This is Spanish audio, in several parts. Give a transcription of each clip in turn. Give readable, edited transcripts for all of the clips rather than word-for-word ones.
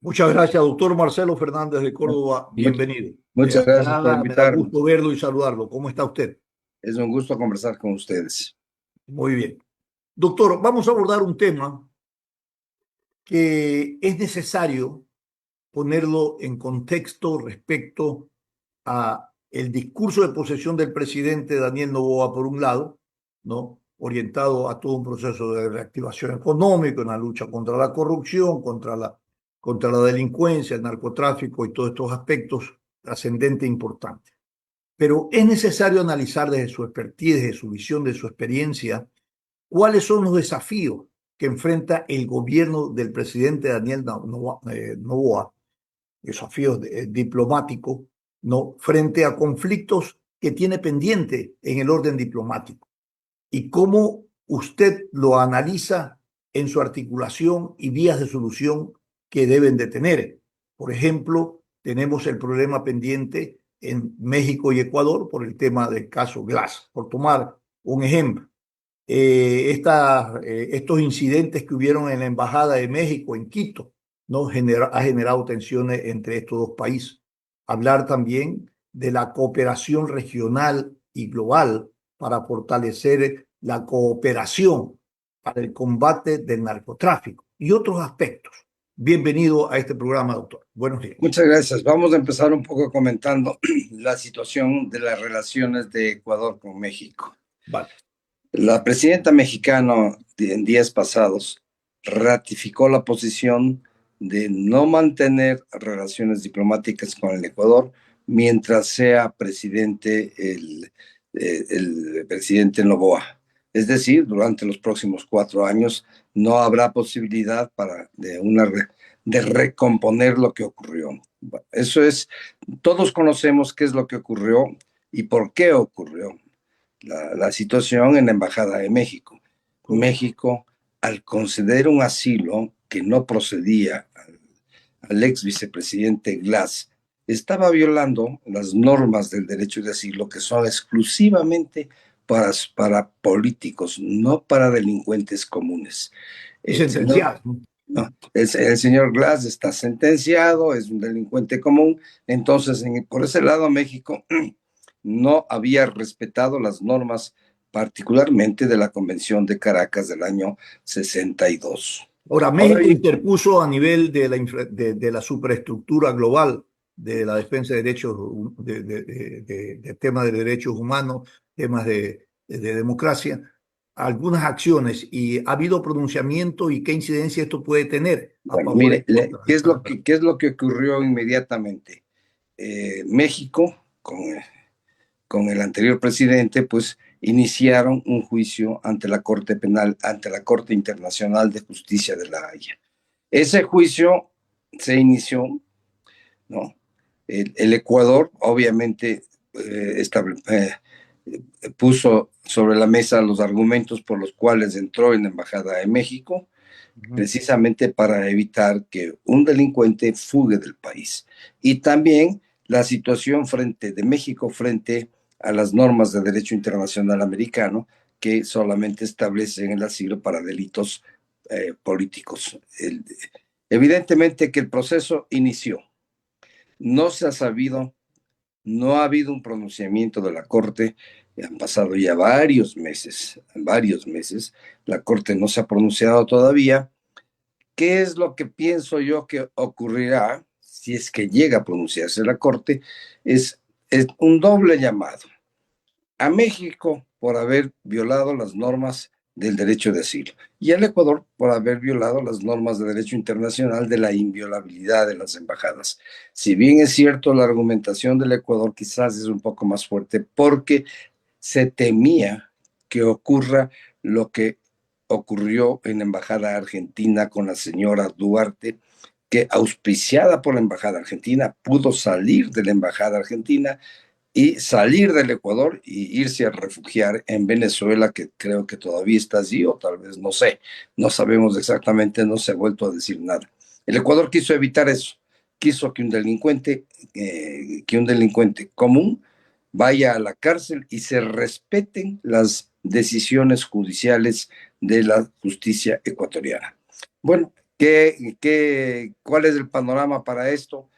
Muchas gracias, doctor Marcelo Fernández de Córdoba. Much- Bienvenido. Muchas gracias por Me da invitarme. gusto verlo y saludarlo. ¿Cómo está usted? Es un gusto conversar con ustedes. Muy bien. Doctor, vamos a abordar un tema que es necesario ponerlo en contexto respecto a el discurso de posesión del presidente Daniel Noboa, por un lado, ¿no? Orientado a todo un proceso de reactivación económica, en la lucha contra la corrupción, contra la delincuencia, el narcotráfico y todos estos aspectos trascendentes e importantes. Pero es necesario analizar desde su expertise, desde su visión, de su experiencia, cuáles son los desafíos que enfrenta el gobierno del presidente Daniel Noboa, desafíos diplomáticos, ¿no? Frente a conflictos que tiene pendiente en el orden diplomático y cómo usted lo analiza en su articulación y vías de solución que deben de tener. Por ejemplo, tenemos el problema pendiente en México y Ecuador por el tema del caso Glass, por tomar un ejemplo. Estos incidentes que hubieron en la Embajada de México en Quito, ¿no? Ha generado tensiones entre estos dos países. Hablar también de la cooperación regional y global para fortalecer la cooperación para el combate del narcotráfico y otros aspectos. Bienvenido a este programa, doctor. Buenos días. Muchas gracias. Vamos a empezar un poco comentando la situación de las relaciones de Ecuador con México. Vale. La presidenta mexicana en días pasados ratificó la posición de no mantener relaciones diplomáticas con el Ecuador mientras sea presidente el presidente Noboa. Es decir, durante los próximos 4 años no habrá posibilidad de recomponer lo que ocurrió. Eso es, todos conocemos qué es lo que ocurrió y por qué ocurrió. La situación en la Embajada de México. México, al conceder un asilo que no procedía al ex vicepresidente Glass, estaba violando las normas del derecho de asilo que son exclusivamente para políticos, no para delincuentes comunes. Y sentenciado. El señor Glass está sentenciado, es un delincuente común, entonces por ese lado México no había respetado las normas, particularmente de la Convención de Caracas del año 62. Ahora, México interpuso a nivel de la superestructura global de la defensa de derechos, de temas de derechos humanos, temas de democracia, algunas acciones y ha habido pronunciamiento y qué incidencia esto puede tener a Bueno, favor mire, en contra. ¿qué es lo que ocurrió inmediatamente? México, con el anterior presidente, pues iniciaron un juicio ante la Corte Penal, ante la Corte Internacional de Justicia de La Haya. Ese juicio se inició, ¿no? El Ecuador, obviamente, puso sobre la mesa los argumentos por los cuales entró en la Embajada de México, precisamente para evitar que un delincuente fugue del país. Y también la situación de México frente a las normas de derecho internacional americano que solamente establecen el asilo para delitos políticos. Evidentemente que el proceso inició. No se ha sabido, no ha habido un pronunciamiento de la Corte. Han pasado ya varios meses, la Corte no se ha pronunciado todavía. ¿Qué es lo que pienso yo que ocurrirá si es que llega a pronunciarse la Corte? Es un doble llamado a México por haber violado las normas del derecho de asilo y al Ecuador por haber violado las normas de derecho internacional de la inviolabilidad de las embajadas. Si bien es cierto, la argumentación del Ecuador quizás es un poco más fuerte porque se temía que ocurra lo que ocurrió en la Embajada Argentina con la señora Duarte, que auspiciada por la Embajada Argentina pudo salir de la Embajada Argentina y salir del Ecuador y irse a refugiar en Venezuela, que creo que todavía está allí, o tal vez no sé, no sabemos exactamente, no se ha vuelto a decir nada. El Ecuador quiso evitar eso, quiso que un delincuente común vaya a la cárcel y se respeten las decisiones judiciales de la justicia ecuatoriana. Bueno, ¿Cuál es el panorama para esto?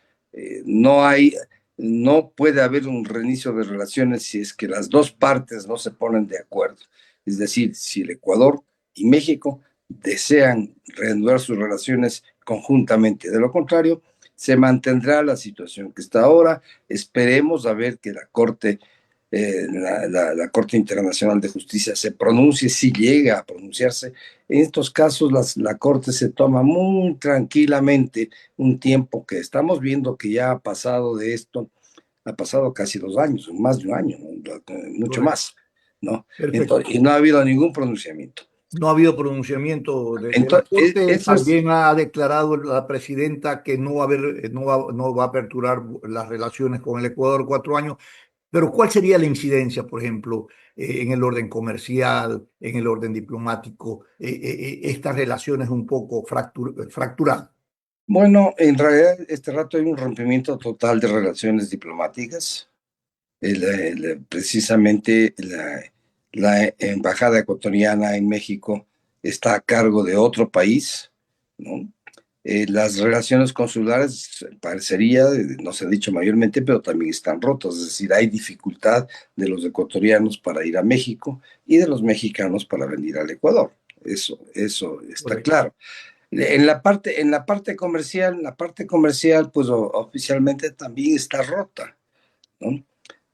No hay, no puede haber un reinicio de relaciones si es que las dos partes no se ponen de acuerdo. Es decir, si el Ecuador y México desean reanudar sus relaciones conjuntamente. De lo contrario, se mantendrá la situación que está ahora. Esperemos a ver que la Corte Internacional de Justicia se pronuncie, si llega a pronunciarse. En estos casos la Corte se toma muy tranquilamente un tiempo que estamos viendo que ya ha pasado de esto, ha pasado casi 2 años, más de un año, ¿no? Mucho Correcto. más, ¿no? Perfecto. Entonces, y no ha habido ningún pronunciamiento. No ha habido pronunciamiento de la Entonces, Corte. eso es, También ha declarado la presidenta que no va a haber, no va a aperturar las relaciones con el Ecuador 4 años. Pero ¿cuál sería la incidencia, por ejemplo, en el orden comercial, en el orden diplomático, estas relaciones un poco fracturadas? bueno, en realidad este rato hay un rompimiento total de relaciones diplomáticas. Precisamente la embajada ecuatoriana en México está a cargo de otro país, ¿no? Las relaciones consulares parecería, no se ha dicho mayormente, pero también están rotas, es decir, hay dificultad de los ecuatorianos para ir a México y de los mexicanos para venir al Ecuador. Eso está Correcto. claro. La parte comercial, pues oficialmente también está rota, ¿no?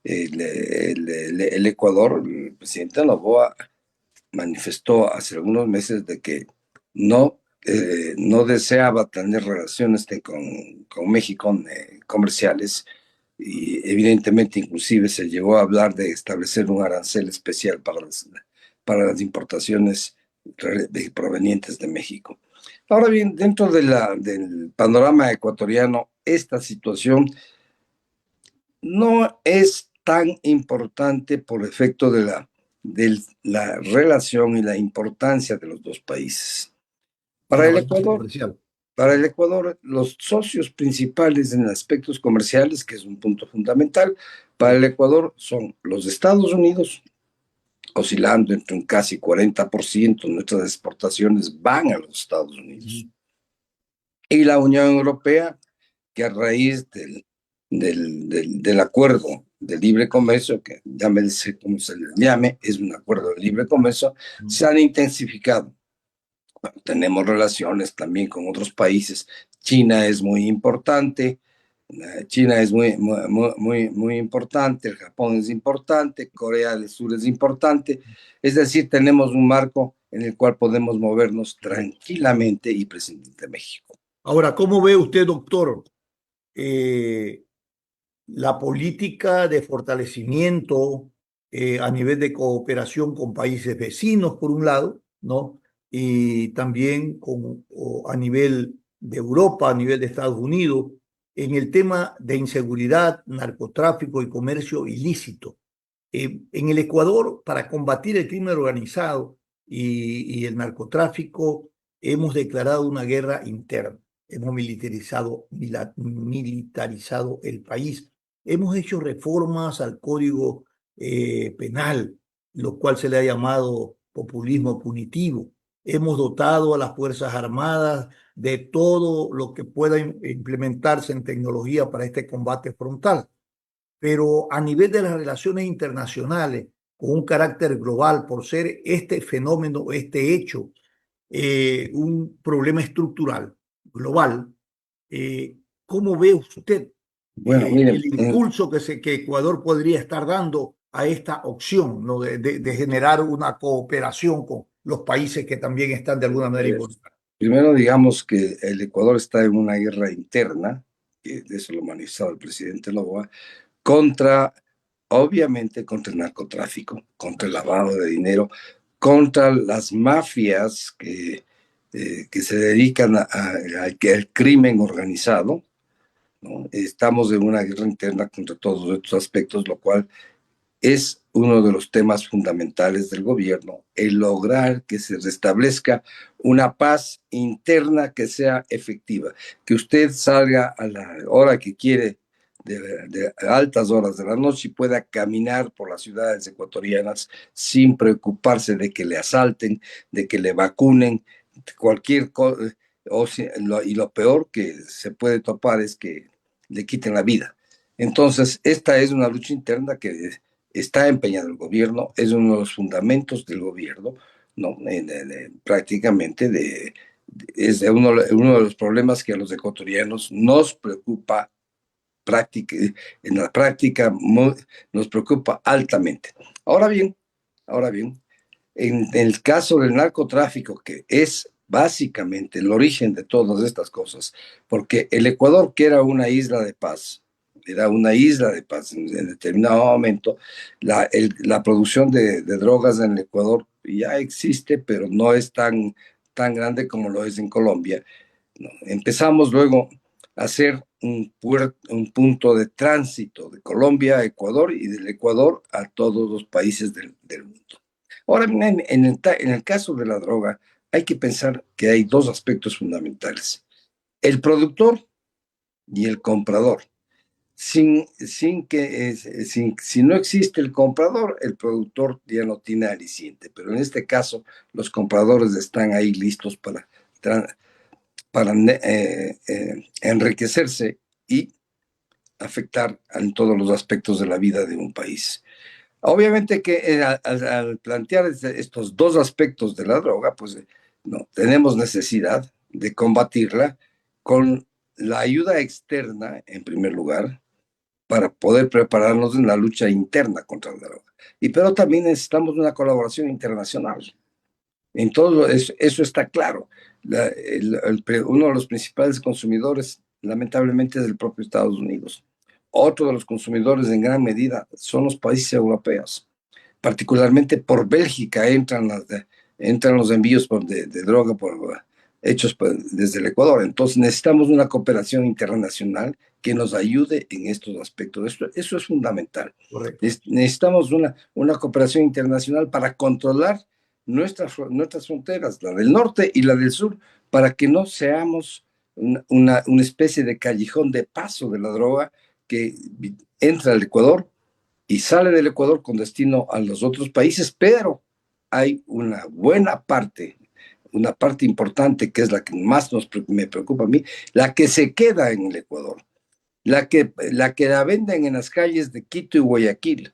El Ecuador, el presidente Noboa manifestó hace algunos meses de que no deseaba tener relaciones con México comerciales, y evidentemente inclusive se llegó a hablar de establecer un arancel especial para las importaciones provenientes de México. Ahora bien, dentro del panorama ecuatoriano, esta situación no es tan importante por efecto de la relación y la importancia de los dos países. En Para la el balanza Ecuador, comercial. para el Ecuador, los socios principales en aspectos comerciales, que es un punto fundamental, para el Ecuador son los Estados Unidos, oscilando entre un casi 40% de nuestras exportaciones van a los Estados Unidos, Ujú. y la Unión Europea, que a raíz del acuerdo de libre comercio, que llámese como se le llame, es un acuerdo de libre comercio, se han intensificado. Bueno, tenemos relaciones también con otros países. China es muy importante, China es muy importante, el Japón es importante, Corea del Sur es importante. Es decir, tenemos un marco en el cual podemos movernos Correcto. tranquilamente y prescindir de México. Ahora, ¿cómo ve usted, doctor, eh, la política de fortalecimiento a nivel de cooperación con países vecinos, por un lado, ¿no? Y también a nivel de Europa, a nivel de Estados Unidos, en el tema de inseguridad, narcotráfico y comercio ilícito? En el Ecuador, para combatir el crimen organizado y el narcotráfico, hemos declarado una guerra interna. Hemos militarizado el país. Hemos hecho reformas al Código Penal, lo cual se le ha llamado populismo punitivo. Hemos dotado a las Fuerzas Armadas de todo lo que pueda implementarse en tecnología para este combate frontal. Pero a nivel de las relaciones internacionales, con un carácter global, por ser este fenómeno, este hecho, un problema estructural, global, ¿cómo ve usted Bueno, miren, el impulso que Ecuador podría estar dando a esta opción, ¿no? De generar una cooperación con los países que también están de alguna manera eh, involucrados? primero digamos que el Ecuador está en una guerra interna, que de eso lo ha manifestado el presidente Noboa, obviamente contra el narcotráfico, contra el lavado de dinero, contra las mafias que se dedican al crimen organizado, ¿no? Estamos en una guerra interna contra todos estos aspectos, lo cual es uno de los temas fundamentales del gobierno, el lograr que se restablezca una paz interna que sea efectiva, que usted salga a la hora que quiere, de altas horas de la noche, y pueda caminar por las ciudades ecuatorianas sin preocuparse de que le asalten, de que le vacunen, cualquier cosa. y lo peor que se puede topar es que le quiten la vida. Entonces, esta es una lucha interna que está empeñado el gobierno, es uno de los fundamentos del gobierno, ¿no? Prácticamente es uno de los problemas que a los ecuatorianos nos preocupa en la práctica nos preocupa altamente. Ahora bien, ahora bien, en el caso del narcotráfico, que es básicamente el origen de todas estas cosas, porque el Ecuador, que era una isla de paz en determinado momento, la producción de drogas en el Ecuador ya existe, pero no es tan grande como lo es en Colombia, ¿no? Empezamos luego a ser un punto de tránsito de Colombia a Ecuador y del Ecuador a todos los países del mundo. Ahora, en el caso de la droga, hay que pensar que hay dos aspectos fundamentales. El productor y el comprador. Si no existe el comprador, el productor ya no tiene aliciente. Pero en este caso, los compradores están ahí listos para enriquecerse y afectar en todos los aspectos de la vida de un país. Obviamente que al plantear estos dos aspectos de la droga, pues no, tenemos necesidad de combatirla con la ayuda externa, en primer lugar, para poder prepararnos en la lucha interna contra la droga. Pero también necesitamos una colaboración internacional. En todo eso está claro. Uno de los principales consumidores, lamentablemente, es el propio Estados Unidos. Otro de los consumidores, en gran medida, son los países europeos. Particularmente por Bélgica entran los envíos de droga hechos desde el Ecuador. Entonces necesitamos una cooperación internacional que nos ayude en estos aspectos. Eso es fundamental. Correcto. Necesitamos una cooperación internacional para controlar nuestras fronteras, la del norte y la del sur, para que no seamos una especie de callejón de paso de la droga que entra al Ecuador y sale del Ecuador con destino a los otros países, pero hay una parte importante que es la que más me preocupa a mí, la que se queda en el Ecuador, la venden en las calles de Quito y Guayaquil.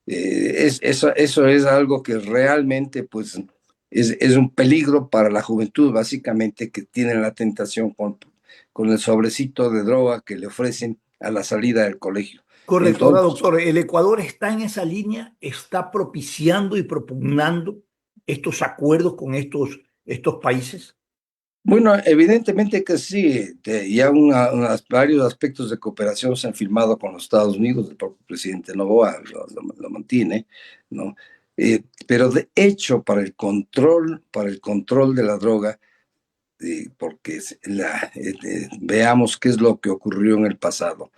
Eso es algo que realmente pues es un peligro para la juventud, básicamente, que tiene la tentación con el sobrecito de droga que le ofrecen a la salida del colegio. Correcto. Ahora, Entonces, doctor, el Ecuador está en esa línea, está propiciando y propugnando estos acuerdos con estos países. bueno, evidentemente que sí, ya varios aspectos de cooperación se han firmado con los Estados Unidos, el propio presidente Noboa lo mantiene, ¿no? Pero de hecho, para el control de la droga, porque veamos qué es lo que ocurrió en el pasado.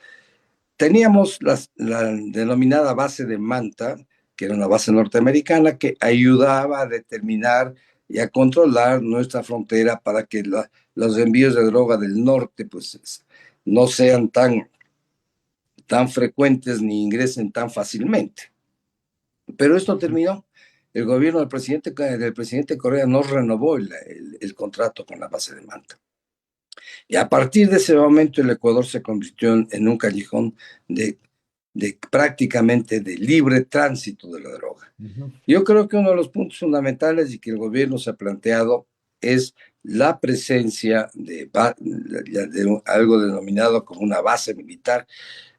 Teníamos la denominada base de Manta, que era una base norteamericana que ayudaba a determinar y a controlar nuestra frontera para que los envíos de droga del norte pues no sean tan frecuentes ni ingresen tan fácilmente. Pero esto terminó. El gobierno del presidente Correa no renovó el contrato con la base de Manta. Y a partir de ese momento el Ecuador se convirtió en un callejón de prácticamente de libre tránsito de la droga. Yo creo que uno de los puntos fundamentales y que el gobierno se ha planteado es la presencia de algo denominado como una base militar.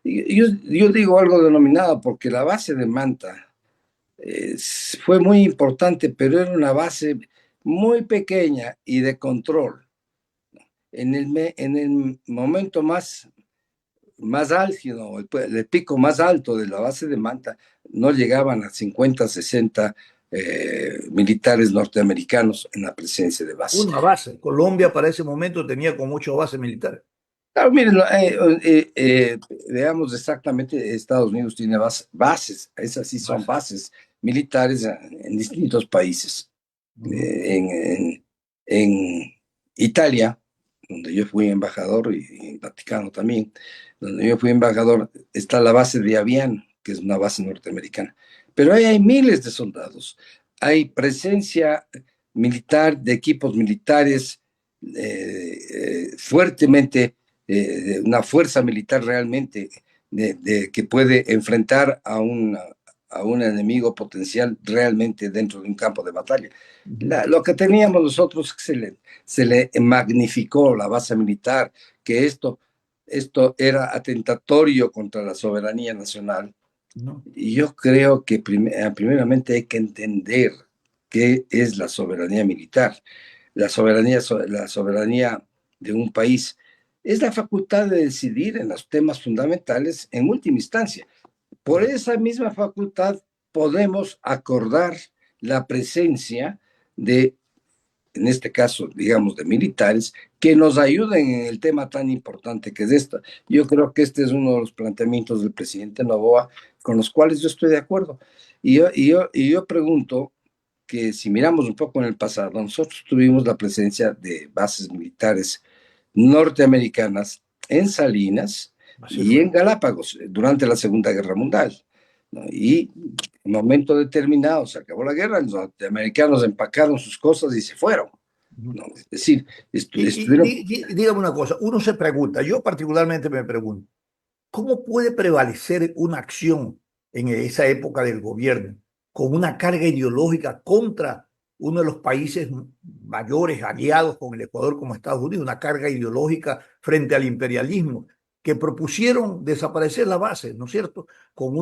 Yo digo algo denominado porque la base de Manta fue muy importante, pero era una base muy pequeña y de control. En el momento más álgido, el pico más alto de la base de Manta, no llegaban a 50, 60 militares norteamericanos en la presencia de base. Una base. Colombia para ese momento tenía como 8 bases militares. Claro, miren, veamos exactamente, Estados Unidos tiene esas sí son bases militares en distintos países. En Italia, donde yo fui embajador, y en Vaticano también, donde yo fui embajador, está la base de Aviano, que es una base norteamericana. Pero ahí hay miles de soldados, hay presencia militar de equipos militares fuertemente, una fuerza militar realmente que puede enfrentar a un enemigo potencial realmente dentro de un campo de batalla. Lo que teníamos nosotros se le magnificó la base militar, que esto era atentatorio contra la soberanía nacional. No, Y yo creo que primeramente hay que entender qué es la soberanía militar. La soberanía de un país es la facultad de decidir en los temas fundamentales en última instancia. Por correcto. esa misma facultad podemos acordar la presencia de, en este caso, digamos, de militares que nos ayuden en el tema tan importante que es esta. Yo creo que este es uno de los planteamientos del presidente Noboa con los cuales yo estoy de acuerdo. Y yo pregunto que si miramos un poco en el pasado, nosotros tuvimos la presencia de bases militares norteamericanas en Salinas Así y fue. en Galápagos durante la Segunda Guerra Mundial, ¿no? Y en un momento determinado se acabó la guerra, los norteamericanos empacaron sus cosas y se fueron, Ujú. ¿no? Es decir, Y estuvieron. dígame una cosa, uno se pregunta, yo particularmente me pregunto, ¿cómo puede prevalecer una acción en esa época del gobierno con una carga ideológica contra uno de los países mayores aliados con el Ecuador como Estados Unidos, una carga ideológica frente al imperialismo, que propusieron desaparecer la base, ¿no es cierto? Con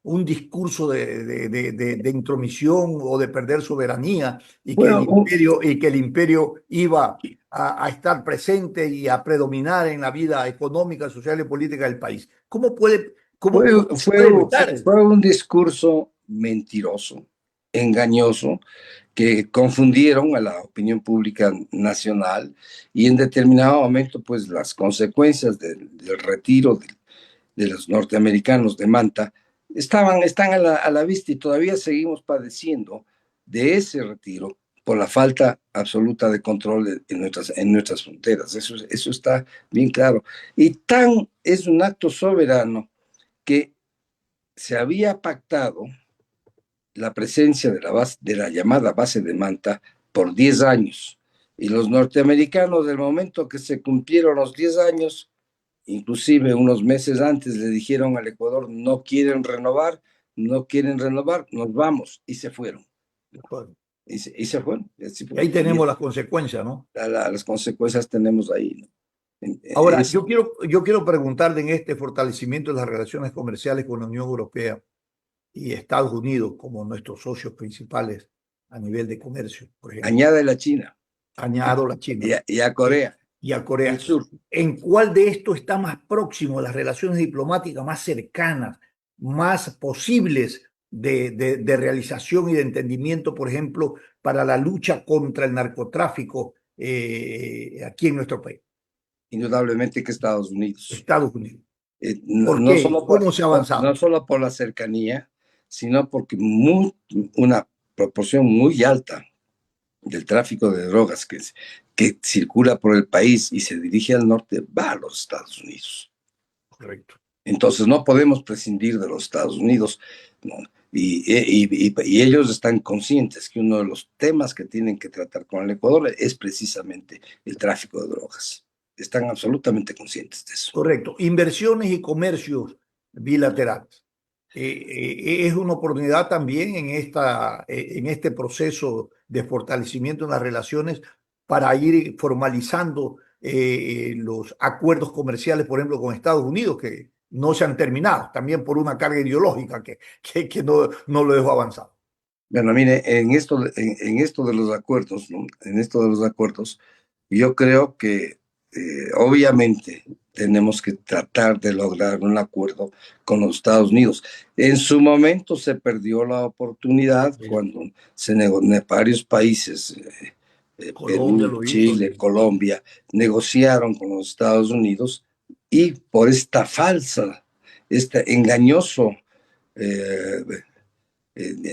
un discurso de intromisión o de perder soberanía Bueno, y que el imperio iba a estar presente y a predominar en la vida económica, social y política del país. ¿Cómo se puede evitar eso? fue un discurso mentiroso, engañoso, que confundieron a la opinión pública nacional y en determinado momento, pues las consecuencias del retiro de los norteamericanos de Manta están a la vista y todavía seguimos padeciendo de ese retiro por la falta absoluta de control en nuestras fronteras. Eso está bien claro. Y tan es un acto soberano que se había pactado la presencia de la llamada base de Manta por 10 años. Y los norteamericanos, del momento que se cumplieron los 10 años, inclusive unos meses antes le dijeron al Ecuador, no quieren renovar, nos vamos, y se fueron. Bueno, Y se fueron. y ahí tenemos las consecuencias, ¿no? Las consecuencias tenemos ahí, ¿no? Ahora, Es, yo quiero preguntarle en este fortalecimiento de las relaciones comerciales con la Unión Europea y Estados Unidos como nuestros socios principales a nivel de comercio, por ejemplo, añade la China añado la China y a eh, Corea y a del Corea. Sur. ¿En cuál de estos está más próximo las relaciones diplomáticas más cercanas, más posibles de realización y de entendimiento, por ejemplo, para la lucha contra el narcotráfico aquí en nuestro país, Indudablemente que Estados Unidos. Estados Unidos? No, ¿Por qué? ¿Cómo se ha no avanzado? solo por la cercanía, sino porque una proporción muy alta del tráfico de drogas que circula por el país y se dirige al norte va a los Estados Unidos. Correcto. Entonces no podemos prescindir de los Estados Unidos, ¿no? Y ellos están conscientes que uno de los temas que tienen que tratar con el Ecuador es precisamente el tráfico de drogas. Están absolutamente conscientes de eso. Correcto. Inversiones y comercios bilaterales. Es una oportunidad también en este proceso de fortalecimiento de las relaciones para ir formalizando los acuerdos comerciales, por ejemplo, con Estados Unidos, que no se han terminado, también por una carga ideológica que no lo dejó avanzar. Bueno, mire, en esto de los acuerdos, ¿no? En esto de los acuerdos, yo creo que obviamente tenemos que tratar de lograr un acuerdo con los Estados Unidos. En su momento se perdió la oportunidad cuando varios países, Colombia Perú, lo hizo. Chile, Colombia, negociaron con los Estados Unidos y por esta falsa, este engañoso eh,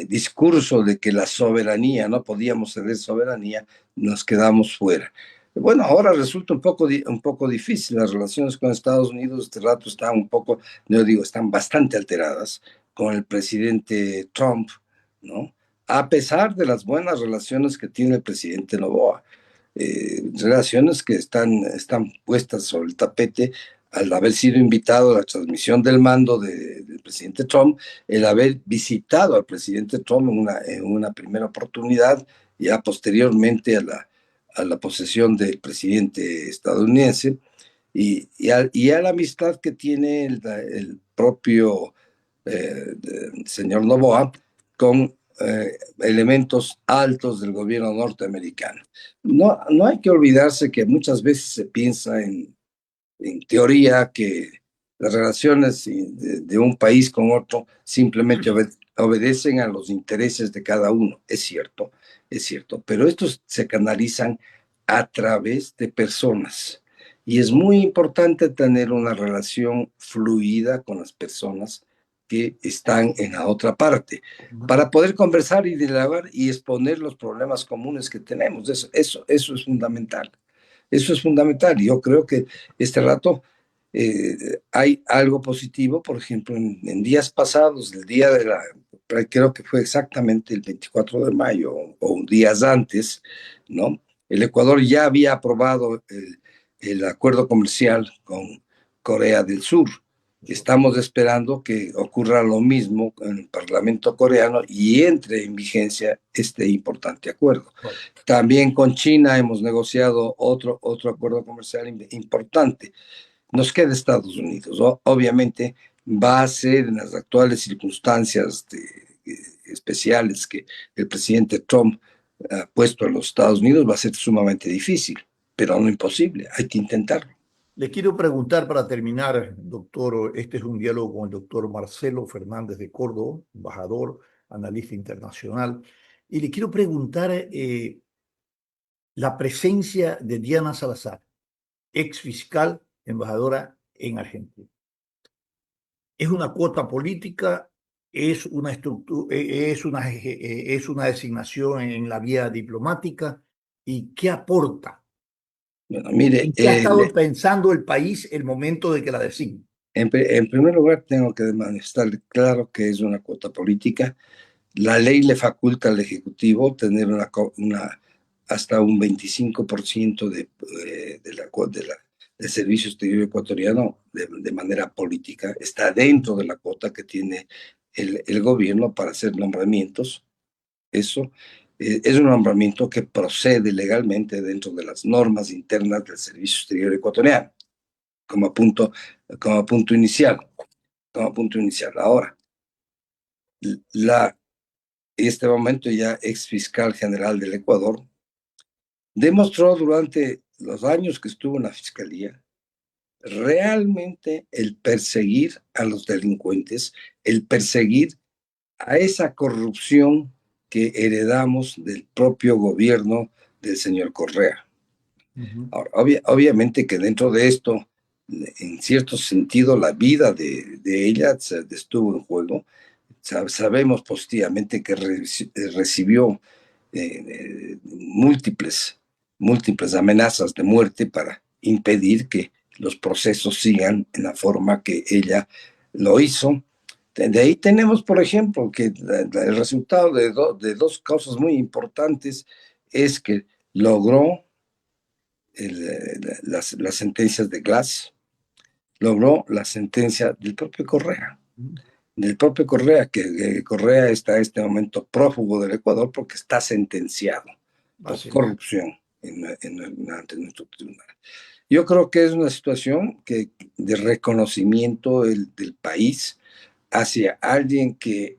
discurso de que la soberanía, no podíamos ceder soberanía, nos quedamos fuera. Bueno, ahora resulta un poco difícil. Las relaciones con Estados Unidos este rato están un poco, yo digo, están bastante alteradas con el presidente Trump, ¿no? A pesar de las buenas relaciones que tiene el presidente Noboa. relaciones que están puestas sobre el tapete al haber sido invitado a la transmisión del mando del presidente Trump, el haber visitado al presidente Trump en una primera oportunidad, ya posteriormente a la posesión del presidente estadounidense, y a la amistad que tiene el propio señor Noboa con elementos altos del gobierno norteamericano. No hay que olvidarse que muchas veces se piensa en teoría que las relaciones de un país con otro simplemente obedecen a los intereses de cada uno. Es cierto, pero estos se canalizan a través de personas. Y es muy importante tener una relación fluida con las personas que están en la otra parte, para poder conversar y dialogar y exponer los problemas comunes que tenemos. Eso es fundamental. Eso es fundamental. Yo creo que este rato hay algo positivo, por ejemplo, en días pasados, el día creo que fue exactamente el 24 de mayo o días antes, ¿no? El Ecuador ya había aprobado el acuerdo comercial con Corea del Sur. Estamos esperando que ocurra lo mismo en el Parlamento coreano y entre en vigencia este importante acuerdo. También con China hemos negociado otro acuerdo comercial importante. Nos queda Estados Unidos. Obviamente va a ser en las actuales circunstancias especiales que el presidente Trump ha puesto a los Estados Unidos, va a ser sumamente difícil, pero no imposible. Hay que intentarlo. Le quiero preguntar para terminar, doctor, este es un diálogo con el doctor Marcelo Fernández de Córdoba, embajador, analista internacional, y le quiero preguntar la presencia de Diana Salazar, ex fiscal, embajadora en Argentina. ¿Es una cuota política? ¿Es una estructura, es una designación en la vía diplomática? ¿Y qué aporta? Bueno, mire, ¿En qué ha estado pensando el país el momento de que la designe? en primer lugar, tengo que manifestar claro que es una cuota política. La ley le faculta al Ejecutivo tener hasta un 25% del servicio exterior ecuatoriano de manera política. Está dentro de la cuota que tiene el gobierno para hacer nombramientos. Eso es un nombramiento que procede legalmente dentro de las normas internas del servicio exterior ecuatoriano, como punto, como punto inicial. Como punto inicial. Ahora, este momento ya ex fiscal general del Ecuador, demostró durante los años que estuvo en la fiscalía realmente el perseguir a los delincuentes, el perseguir a esa corrupción que heredamos del propio gobierno del señor Correa. Ahora, obviamente que dentro de esto, en cierto sentido, la vida de ella estuvo en juego. Sabemos positivamente que recibió múltiples amenazas de muerte para impedir que los procesos sigan en la forma que ella lo hizo. De ahí tenemos, por ejemplo, que el resultado de dos cosas muy importantes es que logró las sentencias de Glass, logró la sentencia del propio Correa. Que Correa está en este momento prófugo del Ecuador porque está sentenciado por corrupción ante nuestro tribunal. Yo creo que es una situación de reconocimiento del país hacia alguien que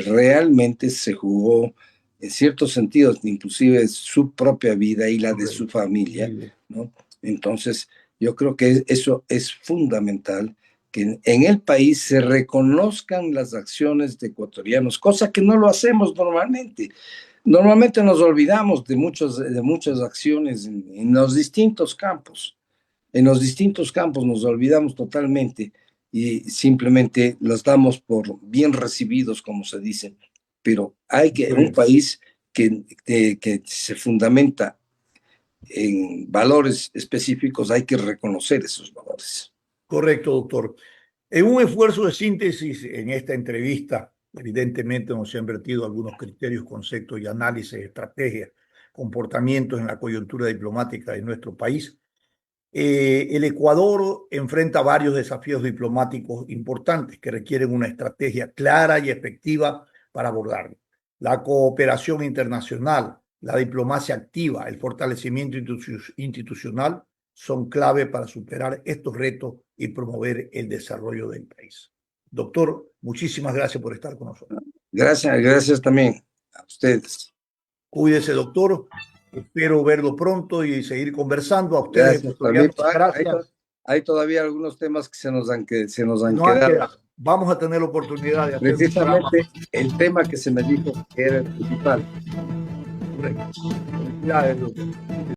realmente se jugó, en ciertos sentidos, inclusive su propia vida y la de su familia, ¿no? Entonces, yo creo que eso es fundamental, que en el país se reconozcan las acciones de ecuatorianos, cosa que no lo hacemos normalmente. Normalmente nos olvidamos de muchas acciones en los distintos campos. En los distintos campos nos olvidamos totalmente y simplemente los damos por bien recibidos, como se dice. Pero un país que se fundamenta en valores específicos, hay que reconocer esos valores. Correcto, doctor. En un esfuerzo de síntesis en esta entrevista, evidentemente nos han vertido algunos criterios, conceptos y análisis, estrategias comportamientos en la coyuntura diplomática de nuestro país. El Ecuador enfrenta varios desafíos diplomáticos importantes que requieren una estrategia clara y efectiva para abordarlo. La cooperación internacional, la diplomacia activa, el fortalecimiento institucional son clave para superar estos retos y promover el desarrollo del país. Doctor, muchísimas gracias por estar con nosotros. Gracias también a ustedes. Cuídese, doctor. Espero verlo pronto y seguir conversando. A ustedes, gracias. Hay todavía algunos temas que se nos han quedado. Vamos a tener la oportunidad de hacer precisamente el tema que se me dijo que era el principal. Correcto.